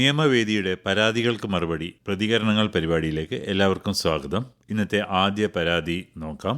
നിയമവേദിയുടെ പരാതികൾക്ക് മറുപടി പ്രതികരണങ്ങൾ പരിപാടിയിലേക്ക് എല്ലാവർക്കും സ്വാഗതം. ഇന്നത്തെ ആദ്യ പരാതി നോക്കാം.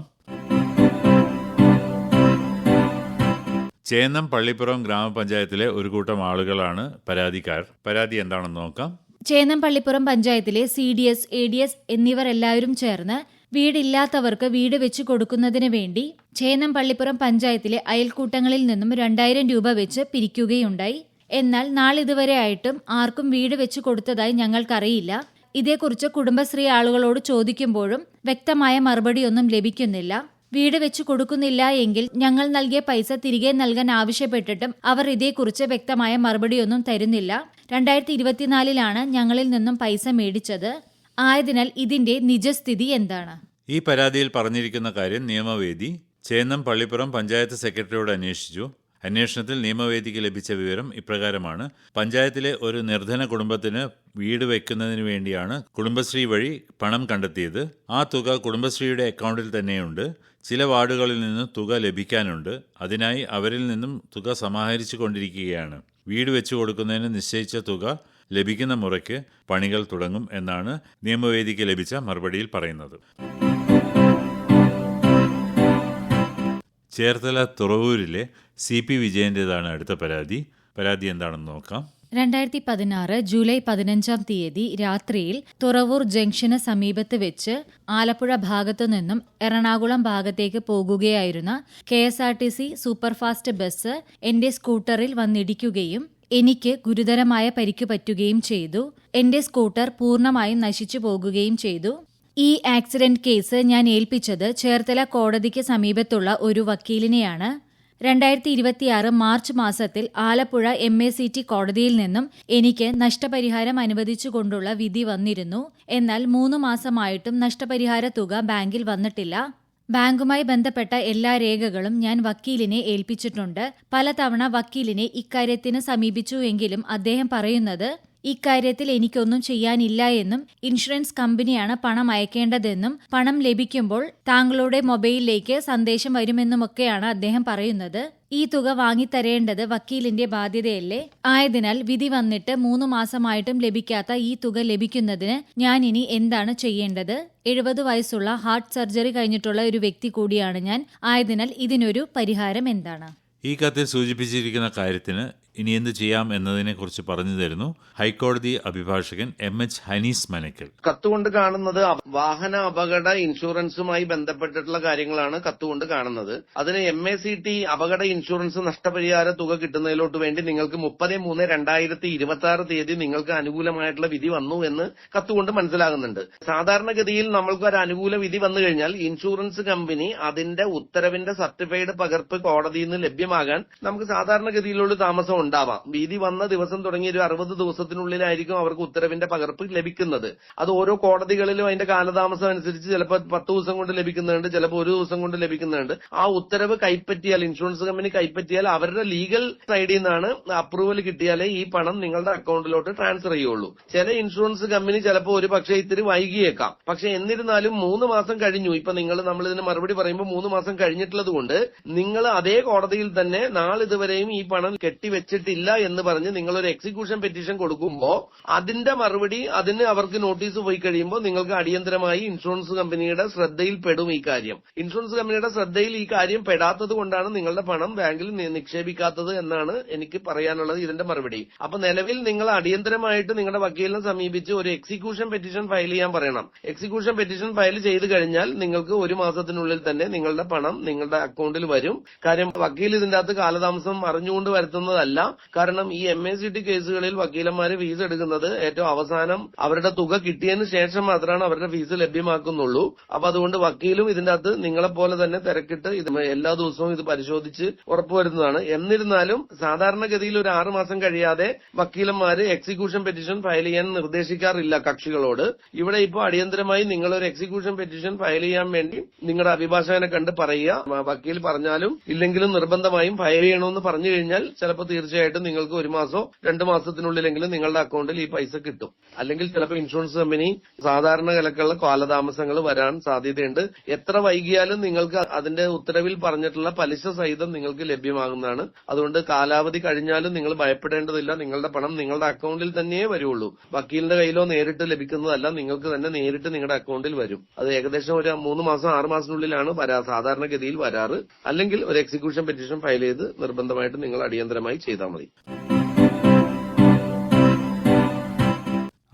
ചേന്നം പള്ളിപ്പുറം ഗ്രാമപഞ്ചായത്തിലെ ഒരു കൂട്ടം ആളുകളാണ് പരാതിക്കാർ. പരാതി എന്താണെന്ന് നോക്കാം. ചേന്നം പള്ളിപ്പുറം പഞ്ചായത്തിലെ CDS, ADS എന്നിവർ എല്ലാവരും ചേർന്ന് വീടില്ലാത്തവർക്ക് വീട് വെച്ച് കൊടുക്കുന്നതിന് വേണ്ടി ചേന്നം പള്ളിപ്പുറം പഞ്ചായത്തിലെ അയൽക്കൂട്ടങ്ങളിൽ നിന്നും 2000 രൂപ വെച്ച് പിരിക്കുകയുണ്ടായി. എന്നാൽ നാളിതുവരെ ആയിട്ടും ആർക്കും വീട് വെച്ച് കൊടുത്തതായി ഞങ്ങൾക്കറിയില്ല. ഇതേക്കുറിച്ച് കുടുംബശ്രീ ആളുകളോട് ചോദിക്കുമ്പോഴും വ്യക്തമായ മറുപടിയൊന്നും ലഭിക്കുന്നില്ല. വീട് വെച്ച് കൊടുക്കുന്നില്ല എങ്കിൽ ഞങ്ങൾ നൽകിയ പൈസ തിരികെ നൽകാൻ ആവശ്യപ്പെട്ടിട്ടും അവർ ഇതേക്കുറിച്ച് വ്യക്തമായ മറുപടിയൊന്നും തരുന്നില്ല. 2024 ഞങ്ങളിൽ നിന്നും പൈസ മേടിച്ചത്. ആയതിനാൽ ഇതിന്റെ നിജസ്ഥിതി എന്താണ്? ഈ പരാതിയിൽ പറഞ്ഞിരിക്കുന്ന കാര്യം നിയമവേദി ചേന്നം പള്ളിപ്പുറം പഞ്ചായത്ത് സെക്രട്ടറിയോട് അന്വേഷിച്ചു. അന്വേഷണത്തിൽ നിയമവേദിക്ക് ലഭിച്ച വിവരം ഇപ്രകാരമാണ്. പഞ്ചായത്തിലെ ഒരു നിർധന കുടുംബത്തിന് വീട് വയ്ക്കുന്നതിന് വേണ്ടിയാണ് കുടുംബശ്രീ വഴി പണം കണ്ടെത്തിയത്. ആ തുക കുടുംബശ്രീയുടെ അക്കൗണ്ടിൽ തന്നെയുണ്ട്. ചില വാർഡുകളിൽ നിന്ന് തുക ലഭിക്കാനുണ്ട്. അതിനായി അവരിൽ നിന്നും തുക സമാഹരിച്ചു കൊണ്ടിരിക്കുകയാണ്. വീട് വെച്ചു കൊടുക്കുന്നതിന് നിശ്ചയിച്ച തുക ലഭിക്കുന്ന മുറയ്ക്ക് പണികൾ തുടങ്ങും എന്നാണ് നിയമവേദിക്ക് ലഭിച്ച മറുപടിയിൽ പറയുന്നത്. ചേർത്തല തുറവൂരിലെ CP വിജയന്റേതാണ് അടുത്ത പരാതി. പരാതി എന്താണെന്ന് നോക്കാം. 2016 ജൂലൈ 15 രാത്രിയിൽ തുറവൂർ ജംഗ്ഷന് സമീപത്ത് വെച്ച് ആലപ്പുഴ ഭാഗത്തു നിന്നും എറണാകുളം ഭാഗത്തേക്ക് പോകുകയായിരുന്ന KSRTC സൂപ്പർഫാസ്റ്റ് ബസ് എന്റെ സ്കൂട്ടറിൽ വന്നിടിക്കുകയും എനിക്ക് ഗുരുതരമായ പരിക്ക് പറ്റുകയും ചെയ്തു. എന്റെ സ്കൂട്ടർ പൂർണ്ണമായും നശിച്ചു പോകുകയും ചെയ്തു. ഈ ആക്സിഡന്റ് കേസ് ഞാൻ ഏൽപ്പിച്ചത് ചേർത്തല കോടതിക്ക് സമീപത്തുള്ള ഒരു വക്കീലിനെയാണ്. 2026 മാർച്ച് മാസത്തിൽ ആലപ്പുഴ MACT കോടതിയിൽ നിന്നും എനിക്ക് നഷ്ടപരിഹാരം അനുവദിച്ചുകൊണ്ടുള്ള വിധി വന്നിരുന്നു. എന്നാൽ 3 മാസമായിട്ടും നഷ്ടപരിഹാര തുക ബാങ്കിൽ വന്നിട്ടില്ല. ബാങ്കുമായി ബന്ധപ്പെട്ട എല്ലാ രേഖകളും ഞാൻ വക്കീലിനെ ഏൽപ്പിച്ചിട്ടുണ്ട്. പലതവണ വക്കീലിനെ ഇക്കാര്യത്തിന് സമീപിച്ചുവെങ്കിലും അദ്ദേഹം പറയുന്നത് ഇക്കാര്യത്തിൽ എനിക്കൊന്നും ചെയ്യാനില്ല എന്നും ഇൻഷുറൻസ് കമ്പനിയാണ് പണം അയക്കേണ്ടതെന്നും പണം ലഭിക്കുമ്പോൾ താങ്കളുടെ മൊബൈലിലേക്ക് സന്ദേശം വരുമെന്നുമൊക്കെയാണ് അദ്ദേഹം പറയുന്നത്. ഈ തുക വാങ്ങിത്തരേണ്ടത് വക്കീലിന്റെ ബാധ്യതയല്ലേ? ആയതിനാൽ വിധി വന്നിട്ട് 3 മാസമായിട്ടും ലഭിക്കാത്ത ഈ തുക ലഭിക്കുന്നതിന് ഞാൻ ഇനി എന്താണ് ചെയ്യേണ്ടത്? 70 വയസ്സുള്ള ഹാർട്ട് സർജറി കഴിഞ്ഞിട്ടുള്ള ഒരു വ്യക്തി കൂടിയാണ് ഞാൻ. ആയതിനാൽ ഇതിനൊരു പരിഹാരം എന്താണ്? ഈ കത്തിൽ സൂചിപ്പിച്ചിരിക്കുന്ന കാര്യത്തിന് ഇനി എന്ത് ചെയ്യാം എന്നതിനെക്കുറിച്ച് പറഞ്ഞു തരുന്നു ഹൈക്കോടതി അഭിഭാഷകൻ MH ഹനീസ് മനക്കൽ. കത്തുകൊണ്ട് കാണുന്നത് വാഹന അപകട ഇൻഷുറൻസുമായി ബന്ധപ്പെട്ടിട്ടുള്ള കാര്യങ്ങളാണ് കത്തുകൊണ്ട് കാണുന്നത്. അതിന് MACT അപകട ഇൻഷുറൻസ് നഷ്ടപരിഹാര തുക കിട്ടുന്നതിലോട്ട് വേണ്ടി നിങ്ങൾക്ക് 30/3/2026 നിങ്ങൾക്ക് അനുകൂലമായിട്ടുള്ള വിധി വന്നു എന്ന് കത്തുകൊണ്ട് മനസ്സിലാകുന്നുണ്ട്. സാധാരണഗതിയിൽ നമ്മൾക്ക് ഒരു അനുകൂല വിധി വന്നു കഴിഞ്ഞാൽ ഇൻഷുറൻസ് കമ്പനി അതിന്റെ ഉത്തരവിന്റെ സർട്ടിഫൈഡ് പകർപ്പ് കോടതിയിൽ നിന്ന് ലഭ്യമാകാൻ നമുക്ക് സാധാരണഗതിയിലുള്ള താമസം ഉണ്ടാവാം. വിധി വന്ന ദിവസം തുടങ്ങി ഒരു 60 ദിവസത്തിനുള്ളിലായിരിക്കും അവർക്ക് ഉത്തരവിന്റെ പകർപ്പ് ലഭിക്കുന്നത്. അത് ഓരോ കോടതികളിലും അതിന്റെ കാലതാമസം അനുസരിച്ച് ചിലപ്പോൾ 10 ദിവസം കൊണ്ട് ലഭിക്കുന്നുണ്ട്, ചിലപ്പോൾ 1 ദിവസം കൊണ്ട് ലഭിക്കുന്നുണ്ട്. ആ ഉത്തരവ് കൈപ്പറ്റിയാൽ ഇൻഷുറൻസ് കമ്പനി കൈപ്പറ്റിയാൽ അവരുടെ ലീഗൽ സൈഡിൽ നിന്നാണ് അപ്രൂവൽ കിട്ടിയാലേ ഈ പണം നിങ്ങളുടെ അക്കൗണ്ടിലോട്ട് ട്രാൻസ്ഫർ ചെയ്യുള്ളൂ. ചില ഇൻഷുറൻസ് കമ്പനി ചിലപ്പോൾ ഒരു പക്ഷേ ഇത്തിരി വൈകിയേക്കാം. പക്ഷെ എന്നിരുന്നാലും 3 മാസം കഴിഞ്ഞു. ഇപ്പൊ നമ്മൾ ഇതിന് മറുപടി പറയുമ്പോൾ 3 മാസം കഴിഞ്ഞിട്ടുള്ളത് കൊണ്ട് നിങ്ങൾ അതേ കോടതിയിൽ തന്നെ നാളിതുവരെയും ഈ പണം കെട്ടിവെച്ചിട്ടില്ല എന്ന് പറഞ്ഞ് നിങ്ങളൊരു എക്സിക്യൂഷൻ പെറ്റീഷൻ കൊടുക്കുമ്പോൾ അതിന്റെ മറുപടി അതിന് അവർക്ക് നോട്ടീസ് പോയി കഴിയുമ്പോൾ നിങ്ങൾക്ക് അടിയന്തരമായി ഇൻഷുറൻസ് കമ്പനിയുടെ ശ്രദ്ധയിൽ പെടും ഈ കാര്യം. ഇൻഷുറൻസ് കമ്പനിയുടെ ശ്രദ്ധയിൽ ഈ കാര്യം പെടാത്തത് കൊണ്ടാണ് നിങ്ങളുടെ പണം ബാങ്കിൽ നിക്ഷേപിക്കാത്തത് എന്നാണ് എനിക്ക് പറയാനുള്ളത് ഇതിന്റെ മറുപടി. അപ്പൊ നിലവിൽ നിങ്ങൾ അടിയന്തരമായിട്ട് നിങ്ങളുടെ വക്കീലിനെ സമീപിച്ച് ഒരു എക്സിക്യൂഷൻ പെറ്റീഷൻ ഫയൽ ചെയ്യാൻ പറയണം. എക്സിക്യൂഷൻ പെറ്റീഷൻ ഫയൽ ചെയ്ത് കഴിഞ്ഞാൽ നിങ്ങൾക്ക് 1 മാസത്തിനുള്ളിൽ തന്നെ നിങ്ങളുടെ പണം നിങ്ങളുടെ അക്കൗണ്ടിൽ വരും. കാര്യം വക്കീൽ ഇതിന്റെ അകത്ത് കാലതാമസം അറിഞ്ഞുകൊണ്ട് വരുത്തുന്നതല്ല. കാരണം ഈ MACT കേസുകളിൽ വക്കീലന്മാര് ഫീസ് എടുക്കുന്നത് ഏറ്റവും അവസാനം അവരുടെ തുക കിട്ടിയതിന് ശേഷം മാത്രമാണ് അവരുടെ ഫീസ് ലഭ്യമാക്കുന്നുള്ളൂ. അപ്പൊ അതുകൊണ്ട് വക്കീലും ഇതിന്റെ അകത്ത് നിങ്ങളെപ്പോലെ തന്നെ തിരക്കിട്ട് ഇത് എല്ലാ ദിവസവും ഇത് പരിശോധിച്ച് ഉറപ്പുവരുന്നതാണ്. എന്നിരുന്നാലും സാധാരണഗതിയിൽ ഒരു 6 മാസം കഴിയാതെ വക്കീലന്മാര് എക്സിക്യൂഷൻ പെറ്റീഷൻ ഫയൽ ചെയ്യാൻ നിർദ്ദേശിക്കാറില്ല കക്ഷികളോട്. ഇവിടെ ഇപ്പോൾ അടിയന്തരമായി നിങ്ങളൊരു എക്സിക്യൂഷൻ പെറ്റീഷൻ ഫയൽ ചെയ്യാൻ വേണ്ടി നിങ്ങളുടെ അഭിഭാഷകനെ കണ്ട് പറയുക. വക്കീൽ പറഞ്ഞാലും ഇല്ലെങ്കിലും നിർബന്ധമായും ഫയൽ ചെയ്യണമെന്ന് പറഞ്ഞു കഴിഞ്ഞാൽ ചിലപ്പോൾ തീർച്ചയായും തീർച്ചയായിട്ടും നിങ്ങൾക്ക് 1 മാസമോ 2 മാസത്തിനുള്ളിലെങ്കിലും നിങ്ങളുടെ അക്കൗണ്ടിൽ ഈ പൈസ കിട്ടും. അല്ലെങ്കിൽ ചിലപ്പോൾ ഇൻഷുറൻസ് കമ്പനി സാധാരണ കലക്കുള്ള കാലതാമസങ്ങൾ വരാൻ സാധ്യതയുണ്ട്. എത്ര വൈകിയാലും നിങ്ങൾക്ക് അതിന്റെ ഉത്തരവിൽ പറഞ്ഞിട്ടുള്ള പലിശ സഹിതം നിങ്ങൾക്ക് ലഭ്യമാകുന്നതാണ്. അതുകൊണ്ട് കാലാവധി കഴിഞ്ഞാലും നിങ്ങൾ ഭയപ്പെടേണ്ടതില്ല. നിങ്ങളുടെ പണം നിങ്ങളുടെ അക്കൗണ്ടിൽ തന്നെയേ വരുള്ളൂ. വക്കീലിന്റെ കയ്യിലോ നേരിട്ട് ലഭിക്കുന്നതല്ല, നിങ്ങൾക്ക് തന്നെ നേരിട്ട് നിങ്ങളുടെ അക്കൗണ്ടിൽ വരും. അത് ഏകദേശം ഒരു 3 മാസം 6 മാസത്തിനുള്ളിലാണ് സാധാരണഗതിയിൽ വരാറ്. അല്ലെങ്കിൽ ഒരു എക്സിക്യൂഷൻ പെറ്റീഷൻ ഫയൽ ചെയ്ത് നിർബന്ധമായിട്ട് നിങ്ങൾ അടിയന്തരമായി ചെയ്താൽ മതി.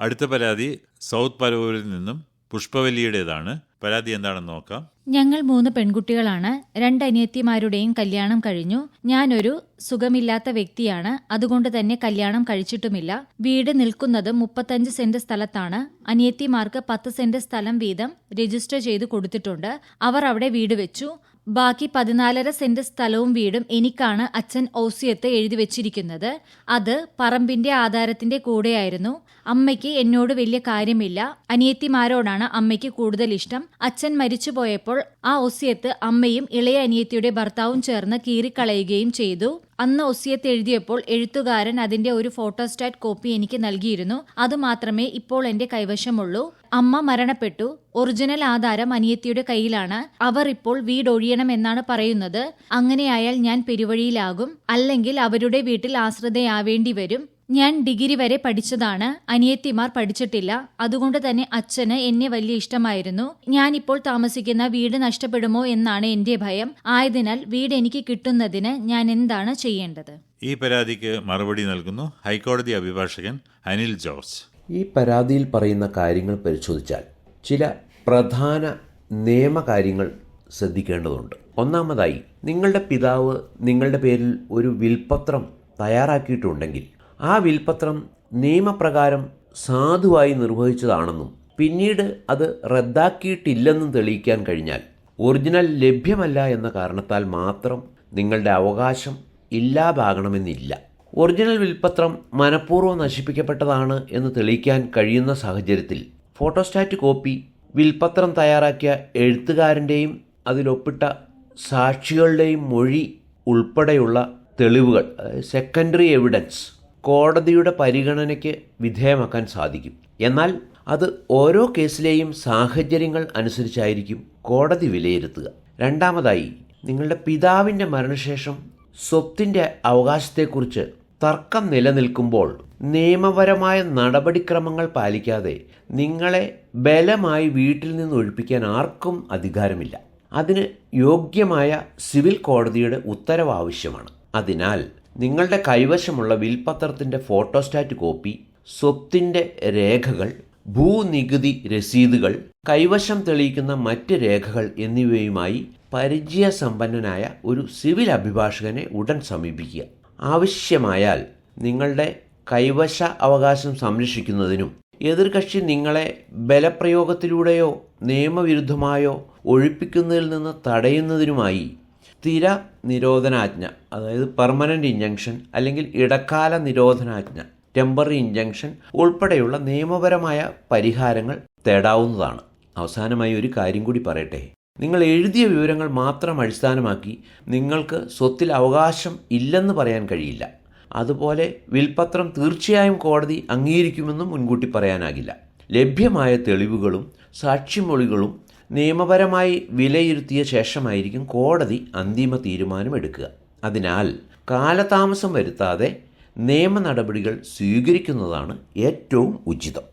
അടുത്ത പരാതി സൗത്ത് പരവൂരിൽ നിന്നും പുഷ്പവല്ലിയുടേതാണ്. പരാതി എന്താണെന്ന് നോക്കാം. ഞങ്ങൾ 3 പെൺകുട്ടികളാണ്. 2 അനിയത്തിമാരുടെയും കല്യാണം കഴിഞ്ഞു. ഞാനൊരു സുഖമില്ലാത്ത വ്യക്തിയാണ്. അതുകൊണ്ട് തന്നെ കല്യാണം കഴിച്ചിട്ടുമില്ല. വീട് നിൽക്കുന്നത് 35 സെന്റ് സ്ഥലത്താണ്. അനിയത്തിമാർക്ക് 10 സെന്റ് സ്ഥലം വീതം രജിസ്റ്റർ ചെയ്ത് കൊടുത്തിട്ടുണ്ട്. അവർ അവിടെ വീട് വെച്ചു. ബാക്കി 14.5 സെന്റ് സ്ഥലവും വീടും എനിക്കാണ് അച്ഛൻ ഔസിയത്ത് എഴുതി വെച്ചിരിക്കുന്നത്. അത് പറമ്പിന്റെ ആധാരത്തിന്റെ കൂടെയായിരുന്നു. അമ്മയ്ക്ക് എന്നോട് വലിയ കാര്യമില്ല. അനിയത്തിമാരോടാണ് അമ്മയ്ക്ക് കൂടുതൽ ഇഷ്ടം. അച്ഛൻ മരിച്ചുപോയപ്പോൾ ആ ഒസിയത്ത് അമ്മയും ഇളയ അനിയത്തിയുടെ ഭർത്താവും ചേർന്ന് കീറിക്കളയുകയും ചെയ്തു. അന്ന് ഒസിയത്ത് എഴുതിയപ്പോൾ എഴുത്തുകാരൻ അതിന്റെ ഒരു ഫോട്ടോസ്റ്റാറ്റ് കോപ്പി എനിക്ക് നൽകിയിരുന്നു. അതുമാത്രമേ ഇപ്പോൾ എന്റെ കൈവശമുള്ളൂ. അമ്മ മരണപ്പെട്ടു. ഒറിജിനൽ ആധാരം അനിയത്തിയുടെ കയ്യിലാണ്. അവർ ഇപ്പോൾ വീടൊഴിയണമെന്നാണ് പറയുന്നത്. അങ്ങനെയായാൽ ഞാൻ പെരുവഴിയിലാകും. അല്ലെങ്കിൽ അവരുടെ വീട്ടിൽ ആശ്രിതയാവേണ്ടി വരും. ഞാൻ ഡിഗ്രി വരെ പഠിച്ചതാണ്. അനിയത്തിമാർ പഠിച്ചിട്ടില്ല. അതുകൊണ്ട് തന്നെ അച്ഛന് എന്നെ വലിയ ഇഷ്ടമായിരുന്നു. ഞാനിപ്പോൾ താമസിക്കുന്ന വീട് നഷ്ടപ്പെടുമോ എന്നാണ് എന്റെ ഭയം. ആയതിനാൽ വീട് എനിക്ക് കിട്ടുന്നതിന് ഞാൻ എന്താണ് ചെയ്യേണ്ടത്? ഈ പരാതിക്ക് മറുപടി നൽകുന്നു ഹൈക്കോടതി അഭിഭാഷകൻ അനിൽ ജോർജ്. ഈ പരാതിയിൽ പറയുന്ന കാര്യങ്ങൾ പരിശോധിച്ചാൽ ചില പ്രധാന നിയമകാര്യങ്ങൾ ശ്രദ്ധിക്കേണ്ടതുണ്ട്. ഒന്നാമതായി, നിങ്ങളുടെ പിതാവ് നിങ്ങളുടെ പേരിൽ ഒരു വിൽപത്രം തയ്യാറാക്കിയിട്ടുണ്ടെങ്കിൽ ആ വിൽപത്രം നിയമപ്രകാരം സാധുവായി നിർവഹിച്ചതാണെന്നും പിന്നീട് അത് റദ്ദാക്കിയിട്ടില്ലെന്നും തെളിയിക്കാൻ കഴിഞ്ഞാൽ ഒറിജിനൽ ലഭ്യമല്ല എന്ന കാരണത്താൽ മാത്രം നിങ്ങളുടെ അവകാശം ഇല്ലാതാകണമെന്നില്ല. ഒറിജിനൽ വിൽപത്രം മനഃപൂർവ്വം നശിപ്പിക്കപ്പെട്ടതാണ് എന്ന് തെളിയിക്കാൻ കഴിയുന്ന സാഹചര്യത്തിൽ ഫോട്ടോസ്റ്റാറ്റ് കോപ്പി, വിൽപത്രം തയ്യാറാക്കിയ എഴുത്തുകാരൻ്റെയും അതിലൊപ്പിട്ട സാക്ഷികളുടെയും മൊഴി ഉൾപ്പെടെയുള്ള തെളിവുകൾ, സെക്കൻഡറി എവിഡൻസ്, കോടതിയുടെ പരിഗണനയ്ക്ക് വിധേയമാക്കാൻ സാധിക്കും. എന്നാൽ അത് ഓരോ കേസിലെയും സാഹചര്യങ്ങൾ അനുസരിച്ചായിരിക്കും കോടതി വിലയിരുത്തുക. രണ്ടാമതായി, നിങ്ങളുടെ പിതാവിൻ്റെ മരണശേഷം സ്വത്തിൻ്റെ അവകാശത്തെക്കുറിച്ച് തർക്കം നിലനിൽക്കുമ്പോൾ നിയമപരമായ നടപടിക്രമങ്ങൾ പാലിക്കാതെ നിങ്ങളെ ബലമായി വീട്ടിൽ നിന്ന് ഒഴിപ്പിക്കാൻ ആർക്കും അധികാരമില്ല. അതിന് യോഗ്യമായ സിവിൽ കോടതിയുടെ ഉത്തരവ് ആവശ്യമാണ്. അതിനാൽ നിങ്ങളുടെ കൈവശമുള്ള വിൽപത്രത്തിൻ്റെ ഫോട്ടോസ്റ്റാറ്റ് കോപ്പി, സ്വത്തിൻ്റെ രേഖകൾ, ഭൂനികുതി രസീതുകൾ, കൈവശം തെളിയിക്കുന്ന മറ്റ് രേഖകൾ എന്നിവയുമായി പരിചയസമ്പന്നനായ ഒരു സിവിൽ അഭിഭാഷകനെ ഉടൻ സമീപിക്കുക. ആവശ്യമായാൽ നിങ്ങളുടെ കൈവശ അവകാശം സംരക്ഷിക്കുന്നതിനും എതിർകക്ഷി നിങ്ങളെ ബലപ്രയോഗത്തിലൂടെയോ നിയമവിരുദ്ധമായോ ഒഴിപ്പിക്കുന്നതിൽ നിന്ന് തടയുന്നതിനുമായി സ്ഥിര നിരോധനാജ്ഞ, അതായത് പെർമനൻ്റ് ഇൻജങ്ഷൻ അല്ലെങ്കിൽ ഇടക്കാല നിരോധനാജ്ഞ, ടെമ്പററി ഇൻജങ്ഷൻ ഉൾപ്പെടെയുള്ള നിയമപരമായ പരിഹാരങ്ങൾ തേടാവുന്നതാണ്. അവസാനമായി ഒരു കാര്യം കൂടി പറയട്ടെ. നിങ്ങൾ എഴുതിയ വിവരങ്ങൾ മാത്രം അടിസ്ഥാനമാക്കി നിങ്ങൾക്ക് സ്വത്തിൽ അവകാശം ഇല്ലെന്ന് പറയാൻ കഴിയില്ല. അതുപോലെ വിൽപത്രം തീർച്ചയായും കോടതി അംഗീകരിക്കുമെന്നും മുൻകൂട്ടി പറയാനാകില്ല. ലഭ്യമായ തെളിവുകളും സാക്ഷിമൊഴികളും നിയമപരമായി വിലയിരുത്തിയ ശേഷമായിരിക്കും കോടതി അന്തിമ തീരുമാനമെടുക്കുക. അതിനാൽ കാലതാമസം വരുത്താതെ നിയമ നടപടികൾ സ്വീകരിക്കുന്നതാണ് ഏറ്റവും ഉചിതം.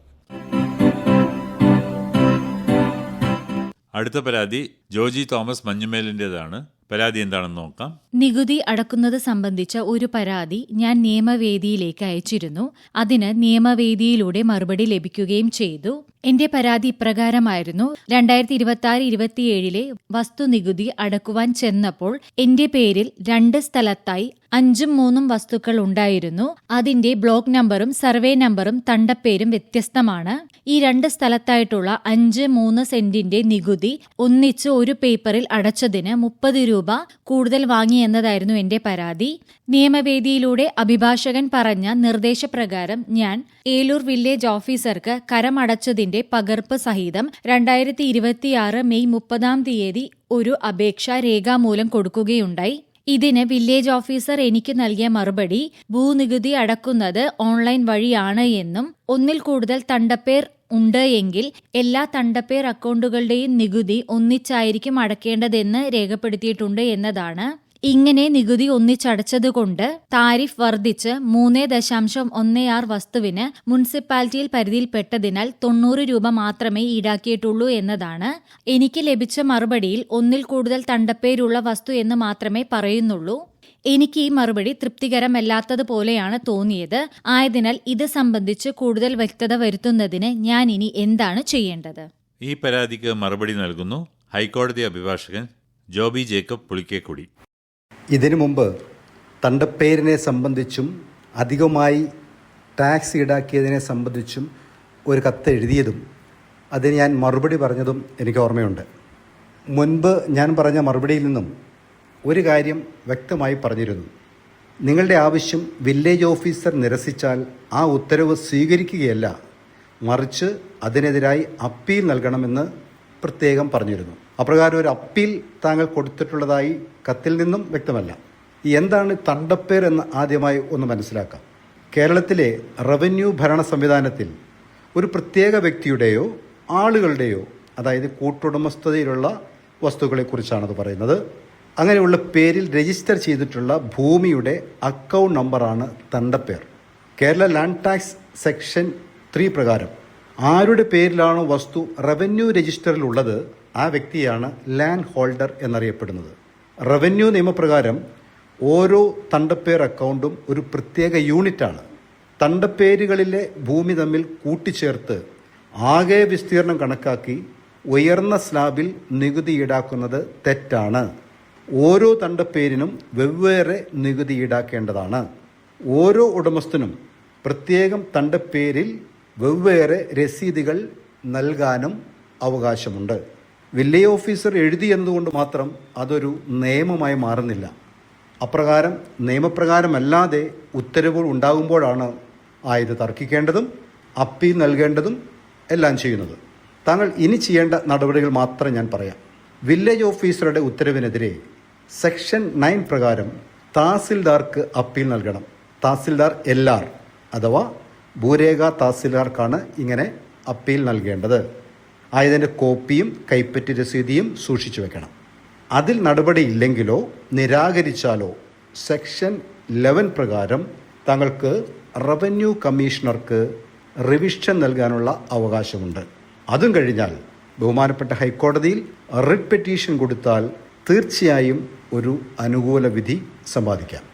അടുത്ത പരാതി ജോജി തോമസ് മഞ്ഞുമേലിൻ്റെതാണ്. പരാതി എന്താണെന്ന് നോക്കാം. നികുതി അടക്കുന്നത് സംബന്ധിച്ച ഒരു പരാതി ഞാൻ നിയമവേദിയിലേക്ക് അയച്ചിരുന്നു. അതിന് നിയമവേദിയിലൂടെ മറുപടി ലഭിക്കുകയും ചെയ്തു. എന്റെ പരാതി ഇപ്രകാരമായിരുന്നു. 2026-27 വസ്തുനികുതി അടക്കുവാൻ ചെന്നപ്പോൾ എന്റെ പേരിൽ 2 സ്ഥലത്തായി 5ഉം 3ഉം വസ്തുക്കൾ ഉണ്ടായിരുന്നു. അതിന്റെ ബ്ലോക്ക് നമ്പറും സർവേ നമ്പറും തണ്ടപ്പേരും വ്യത്യസ്തമാണ്. ഈ 2 സ്ഥലത്തായിട്ടുള്ള 5-3 സെന്റിന്റെ നികുതി ഒന്നിച്ച് ഒരു പേപ്പറിൽ അടച്ചതിന് 30 രൂപ കൂടുതൽ വാങ്ങിയെന്നതായിരുന്നു എന്റെ പരാതി. നിയമവേദിയിലൂടെ അഭിഭാഷകൻ പറഞ്ഞ നിർദ്ദേശപ്രകാരം ഞാൻ ഏലൂർ വില്ലേജ് ഓഫീസർക്ക് കരമടച്ചതിന്റെ പകർപ്പ് സഹിതം 2026 മെയ് 30 ഒരു അപേക്ഷ രേഖാമൂലം കൊടുക്കുകയുണ്ടായി. ഇതിന് വില്ലേജ് ഓഫീസർ എനിക്ക് നൽകിയ മറുപടി ഭൂനികുതി അടക്കുന്നത് ഓൺലൈൻ വഴിയാണ് എന്നും ഒന്നിൽ കൂടുതൽ തണ്ടപ്പേർ ഉണ്ട് എങ്കിൽ എല്ലാ തണ്ടപ്പേർ അക്കൗണ്ടുകളുടെയും നികുതി ഒന്നിച്ചായിരിക്കും അടക്കേണ്ടതെന്ന് രേഖപ്പെടുത്തിയിട്ടുണ്ട് എന്നതാണ്. ഇങ്ങനെ നികുതി ഒന്നിച്ചടച്ചതുകൊണ്ട് താരിഫ് വർദ്ധിച്ച് 3.16 വസ്തുവിന് മുനിസിപ്പാലിറ്റിയിൽ പരിധിയിൽപ്പെട്ടതിനാൽ 90 രൂപ മാത്രമേ ഈടാക്കിയിട്ടുള്ളൂ എന്നതാണ്. എനിക്ക് ലഭിച്ച മറുപടിയിൽ ഒന്നിൽ കൂടുതൽ തണ്ടപ്പേരുള്ള വസ്തു എന്ന് മാത്രമേ പറയുന്നുള്ളൂ. എനിക്ക് ഈ മറുപടി തൃപ്തികരമല്ലാത്തതുപോലെയാണ് തോന്നിയത്. ആയതിനാൽ ഇത് സംബന്ധിച്ച് കൂടുതൽ വ്യക്തത വരുത്തുന്നതിന് ഞാൻ ഇനി എന്താണ് ചെയ്യേണ്ടത്? ഈ പരാതിക്ക് മറുപടി നൽകുന്നു ഹൈക്കോടതി അഭിഭാഷകൻ ജോബി ജേക്കബ് പുളിക്കേക്കുടി. ഇതിനു മുമ്പ് തണ്ടപ്പേരിനെ സംബന്ധിച്ചും അധികമായി ടാക്സ് ഈടാക്കിയതിനെ സംബന്ധിച്ചും ഒരു കത്ത് എഴുതിയതും അതിന് ഞാൻ മറുപടി പറഞ്ഞതും എനിക്ക് ഓർമ്മയുണ്ട്. മുൻപ് ഞാൻ പറഞ്ഞ മറുപടിയിൽ നിന്നും ഒരു കാര്യം വ്യക്തമായി പറഞ്ഞിരുന്നു. നിങ്ങളുടെ ആവശ്യം വില്ലേജ് ഓഫീസർ നിരസിച്ചാൽ ആ ഉത്തരവ് സ്വീകരിക്കുകയല്ല, മറിച്ച് അതിനെതിരായി അപ്പീൽ നൽകണമെന്ന് പ്രത്യേകം പറഞ്ഞിരുന്നു. അപ്രകാരം ഒരു അപ്പീൽ താങ്കൾ കൊടുത്തിട്ടുള്ളതായി കത്തിൽ നിന്നും വ്യക്തമല്ല. എന്താണ് തണ്ടപ്പേർ എന്ന് ആദ്യമായി ഒന്ന് മനസ്സിലാക്കാം. കേരളത്തിലെ റവന്യൂ ഭരണ സംവിധാനത്തിൽ ഒരു പ്രത്യേക വ്യക്തിയുടെയോ ആളുകളുടെയോ, അതായത് കൂട്ടുടമസ്ഥതയിലുള്ള വസ്തുക്കളെക്കുറിച്ചാണത് പറയുന്നത്. അങ്ങനെയുള്ള പേരിൽ രജിസ്റ്റർ ചെയ്തിട്ടുള്ള ഭൂമിയുടെ അക്കൗണ്ട് നമ്പറാണ് തണ്ടപ്പേർ. കേരള ലാൻഡ് ടാക്സ് സെക്ഷൻ 3 പ്രകാരം ആരുടെ പേരിലാണോ വസ്തു റവന്യൂ രജിസ്റ്ററിൽ ഉള്ളത് ആ വ്യക്തിയാണ് ലാൻഡ് ഹോൾഡർ എന്നറിയപ്പെടുന്നത്. റവന്യൂ നിയമപ്രകാരം ഓരോ തണ്ടപ്പേർ അക്കൗണ്ടും ഒരു പ്രത്യേക യൂണിറ്റാണ്. തണ്ടപ്പേരുകളിലെ ഭൂമി തമ്മിൽ കൂട്ടിച്ചേർത്ത് ആകെ വിസ്തീർണം കണക്കാക്കി ഉയർന്ന സ്ലാബിൽ നികുതി ഈടാക്കുന്നത് തെറ്റാണ്. ഓരോ തണ്ടപ്പേരിനും വെവ്വേറെ നികുതി ഈടാക്കേണ്ടതാണ്. ഓരോ ഉടമസ്ഥനും പ്രത്യേകം തണ്ടപ്പേരിൽ വെവ്വേറെ രസീതുകൾ നൽകാനും അവകാശമുണ്ട്. വില്ലേജ് ഓഫീസർ എഴുതി എന്നതുകൊണ്ട് മാത്രം അതൊരു നിയമമായി മാറുന്നില്ല. അപ്രകാരം നിയമപ്രകാരമല്ലാതെ ഉത്തരവുകൾ ഉണ്ടാകുമ്പോഴാണ് ഇത് തർക്കിക്കേണ്ടതും അപ്പീൽ നൽകേണ്ടതും എല്ലാം ചെയ്യുന്നത്. താങ്കൾ ഇനി ചെയ്യേണ്ട നടപടികൾ മാത്രം ഞാൻ പറയാം. വില്ലേജ് ഓഫീസറുടെ ഉത്തരവിനെതിരെ സെക്ഷൻ 9 പ്രകാരം തഹസിൽദാർക്ക് അപ്പീൽ നൽകണം. തഹസിൽദാർ LR അഥവാ ഭൂരേഖ തഹസിൽദാർക്കാണ് ഇങ്ങനെ അപ്പീൽ നൽകേണ്ടത്. ആയതിൻ്റെ കോപ്പിയും കൈപ്പറ്റി രസീതിയും സൂക്ഷിച്ചു വെക്കണം. അതിൽ നടപടിയില്ലെങ്കിലോ നിരാകരിച്ചാലോ സെക്ഷൻ 11 പ്രകാരം താങ്കൾക്ക് റവന്യൂ കമ്മീഷണർക്ക് റിവിഷൻ നൽകാനുള്ള അവകാശമുണ്ട്. അതും കഴിഞ്ഞാൽ ബഹുമാനപ്പെട്ട ഹൈക്കോടതിയിൽ റിട്ട് പെറ്റീഷൻ കൊടുത്താൽ തീർച്ചയായും ഒരു അനുകൂല വിധി സമ്പാദിക്കാം.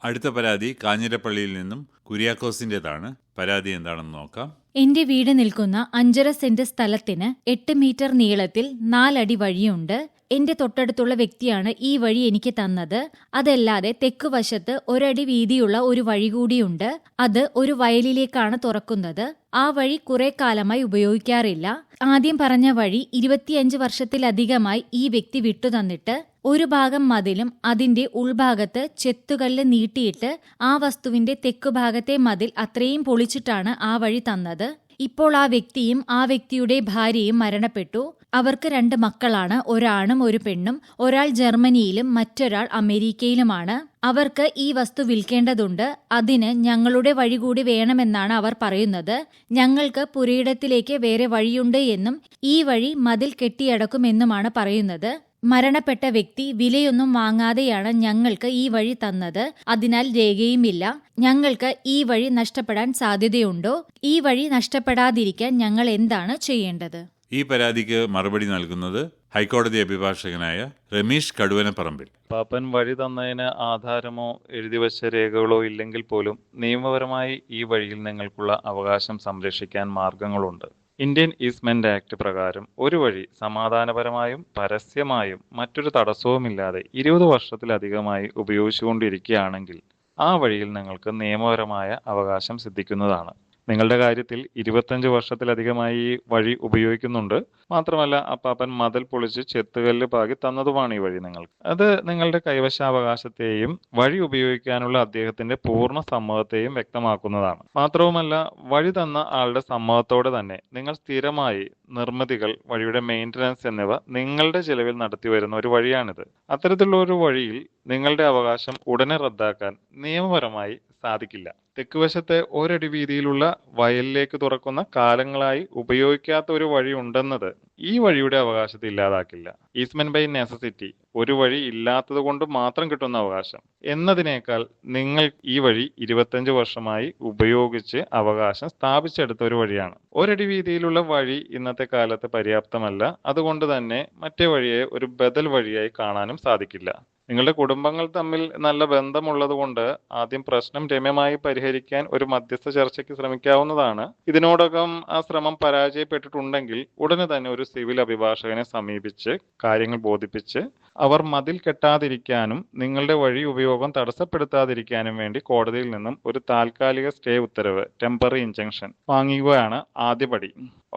അടുത്ത പരാതി കാഞ്ഞിരപ്പള്ളിയിൽ നിന്നും കുര്യാക്കോസിൻ്റെതാണ്. പരാതി എന്താണെന്ന് നോക്കാം. എന്റെ വീട് നിൽക്കുന്ന 5.5 സെന്റ് സ്ഥലത്തിന് 8 മീറ്റർ നീളത്തിൽ 4 അടി വഴിയുണ്ട്. എന്റെ തൊട്ടടുത്തുള്ള വ്യക്തിയാണ് ഈ വഴി എനിക്ക് തന്നത്. അതല്ലാതെ തെക്കുവശത്ത് 1 അടി വീതിയുള്ള ഒരു വഴി കൂടിയുണ്ട്. അത് ഒരു വയലിലേക്കാണ് തുറക്കുന്നത്. ആ വഴി കുറെ കാലമായി ഉപയോഗിക്കാറില്ല. ആദ്യം പറഞ്ഞ വഴി 25 വർഷത്തിലധികമായി ഈ വ്യക്തി വിട്ടുതന്നിട്ട് ഒരു ഭാഗം മതിലും അതിന്റെ ഉൾഭാഗത്ത് ചെത്തുകല്ല് നീട്ടിയിട്ട് ആ വസ്തുവിന്റെ തെക്കുഭാഗത്തെ മതിൽ അത്രയും പൊളിച്ചിട്ടാണ് ആ വഴി തന്നത്. ഇപ്പോൾ ആ വ്യക്തിയും ആ വ്യക്തിയുടെ ഭാര്യയും മരണപ്പെട്ടു. അവർക്ക് 2 മക്കളാണ്, ഒരാണും ഒരു പെണ്ണും. ഒരാൾ ജർമ്മനിയിലും മറ്റൊരാൾ അമേരിക്കയിലുമാണ്. അവർക്ക് ഈ വസ്തു വിൽക്കേണ്ടതുണ്ട്. അതിന് ഞങ്ങളുടെ വഴി കൂടി വേണമെന്നാണ് അവർ പറയുന്നത്. ഞങ്ങൾക്ക് പുരയിടത്തിലേക്ക് വേറെ വഴിയുണ്ട് എന്നും ഈ വഴി മതിൽ കെട്ടിയടക്കുമെന്നുമാണ് പറയുന്നത്. മരണപ്പെട്ട വ്യക്തി വിലയൊന്നും വാങ്ങാതെയാണ് ഞങ്ങൾക്ക് ഈ വഴി തന്നത്. അതിനാൽ രേഖയുമില്ല. ഞങ്ങൾക്ക് ഈ വഴി നഷ്ടപ്പെടാൻ സാധ്യതയുണ്ടോ? ഈ വഴി നഷ്ടപ്പെടാതിരിക്കാൻ ഞങ്ങൾ എന്താണ് ചെയ്യേണ്ടത്? ഈ പരാതിക്ക് മറുപടി നൽകുന്നത് ഹൈക്കോടതി അഭിഭാഷകനായ രമേശ് കടുവനപ്പറമ്പിൽ. പാപ്പൻ വഴി തന്നതിന് ആധാരമോ എഴുതിവച്ച രേഖകളോ ഇല്ലെങ്കിൽ പോലും നിയമപരമായി ഈ വഴിയിൽ നിങ്ങൾക്കുള്ള അവകാശം സംരക്ഷിക്കാൻ മാർഗങ്ങളുണ്ട്. ഇന്ത്യൻ ഈസ്മെന്റ് ആക്ട് പ്രകാരം ഒരു വഴി സമാധാനപരമായും പരസ്യമായും മറ്റൊരു തടസ്സവുമില്ലാതെ 20 വർഷത്തിലധികമായി ഉപയോഗിച്ചുകൊണ്ടിരിക്കുകയാണെങ്കിൽ ആ വഴിയിൽ നിങ്ങൾക്ക് നിയമപരമായ അവകാശം സിദ്ധിക്കുന്നതാണ്. നിങ്ങളുടെ കാര്യത്തിൽ 25 വർഷത്തിലധികമായി ഈ വഴി ഉപയോഗിക്കുന്നുണ്ട്. മാത്രമല്ല അപ്പാപ്പൻ മതിൽ പൊളിച്ച് ചെത്തുകല്ല് പാകി തന്നതുമാണ് ഈ വഴി നിങ്ങൾക്ക്. അത് നിങ്ങളുടെ കൈവശാവകാശത്തെയും വഴി ഉപയോഗിക്കാനുള്ള അദ്ദേഹത്തിന്റെ പൂർണ്ണ സമ്മതത്തെയും വ്യക്തമാക്കുന്നതാണ്. മാത്രവുമല്ല വഴി തന്ന ആളുടെ സമ്മതത്തോടെ തന്നെ നിങ്ങൾ സ്ഥിരമായി നിർമ്മിതികൾ, വഴിയുടെ മെയിൻ്റനൻസ് എന്നിവ നിങ്ങളുടെ ചെലവിൽ നടത്തി വരുന്ന ഒരു വഴിയാണിത്. അത്തരത്തിലുള്ള ഒരു വഴിയിൽ നിങ്ങളുടെ അവകാശം ഉടനെ റദ്ദാക്കാൻ നിയമപരമായി സാധിക്കില്ല. തെക്കുവശത്തെ ഒരടി വീതിയിലുള്ള വയലിലേക്ക് തുറക്കുന്ന കാലങ്ങളായി ഉപയോഗിക്കാത്ത ഒരു വഴി ഉണ്ടെന്നത് ഈ വഴിയുടെ അവകാശത്തെ ഇല്ലാതാക്കില്ല. ഈസ്മെന്റ് ബൈ നെസസിറ്റി, ഒരു വഴി ഇല്ലാത്തത് കൊണ്ട് മാത്രം കിട്ടുന്ന അവകാശം എന്നതിനേക്കാൾ നിങ്ങൾ ഈ വഴി 25 വർഷമായി ഉപയോഗിച്ച് അവകാശം സ്ഥാപിച്ചെടുത്ത ഒരു വഴിയാണ്. ഒരടി വീതിയിലുള്ള വഴി ഇന്നത്തെ കാലത്ത് പര്യാപ്തമല്ല. അതുകൊണ്ട് തന്നെ മറ്റേ വഴിയെ ഒരു ബദൽ വഴിയായി കാണാനും സാധിക്കില്ല. നിങ്ങളുടെ കുടുംബങ്ങൾ തമ്മിൽ നല്ല ബന്ധമുള്ളത് കൊണ്ട് ആദ്യം പ്രശ്നം രമ്യമായി പരിഹരിക്കാൻ ഒരു മധ്യസ്ഥ ചർച്ചയ്ക്ക് ശ്രമിക്കാവുന്നതാണ്. ഇതിനോടകം ആ ശ്രമം പരാജയപ്പെട്ടിട്ടുണ്ടെങ്കിൽ ഉടനെ തന്നെ ഒരു സിവിൽ അഭിഭാഷകനെ സമീപിച്ച് കാര്യങ്ങൾ ബോധിപ്പിച്ച് അവർ മതിൽ കെട്ടാതിരിക്കാനും നിങ്ങളുടെ വഴി ഉപയോഗം തടസ്സപ്പെടുത്താതിരിക്കാനും വേണ്ടി കോടതിയിൽ നിന്നും ഒരു താൽക്കാലിക സ്റ്റേ ഉത്തരവ്, ടെമ്പററി ഇൻജങ്ഷൻ വാങ്ങിക്കുകയാണ് ആദ്യപടി.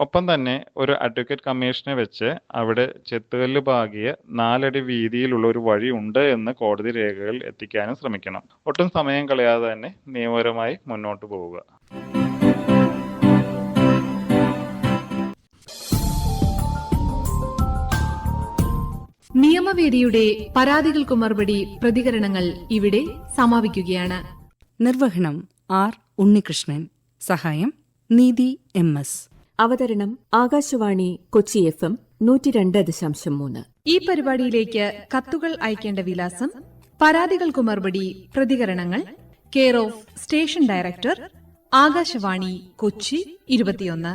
ഒപ്പം തന്നെ ഒരു അഡ്വക്കേറ്റ് കമ്മീഷനെ വെച്ച് അവിടെ ചെത്തുകല്ല് പാകിയ 4 അടി വീതിയിലുള്ള ഒരു വഴി ഉണ്ട് എന്ന് കോടതി രേഖകൾ എത്തിക്കാനും ശ്രമിക്കണം. ഒട്ടും സമയം കളയാതെ തന്നെ നിയമപരമായി മുന്നോട്ട് പോവുക. നിയമവേദിയുടെ പരാതികൾക്കു മറുപടി പ്രതികരണങ്ങൾ ഇവിടെ സമാപിക്കുകയാണ്. നിർവഹണം ആർ ഉണ്ണികൃഷ്ണൻ. സഹായം നീതി MS. അവതരണം ആകാശവാണി കൊച്ചി FM 102.3. ഈ പരിപാടിയിലേക്ക് കത്തുകൾ അയക്കേണ്ട വിലാസം: പരാതികൾക്കു മറുപടി പ്രതികരണങ്ങൾ, care of station director, Akashvani Kochi 21.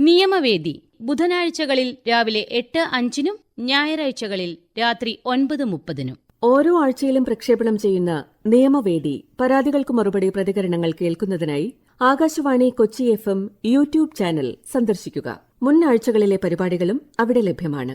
നിയമവേദി ബുധനാഴ്ചകളിൽ രാവിലെ 8:05 ഞായറാഴ്ചകളിൽ രാത്രി 9:30. ഓരോ ആഴ്ചയിലും പ്രക്ഷേപണം ചെയ്യുന്ന നിയമവേദി പരാതികൾക്കു മറുപടി പ്രതികരണങ്ങൾ കേൾക്കുന്നതിനായി Akashvani Kochi FM YouTube channel സന്ദർശിക്കുക. മുൻ ആഴ്ചകളിലെ പരിപാടികളും അവിടെ ലഭ്യമാണ്.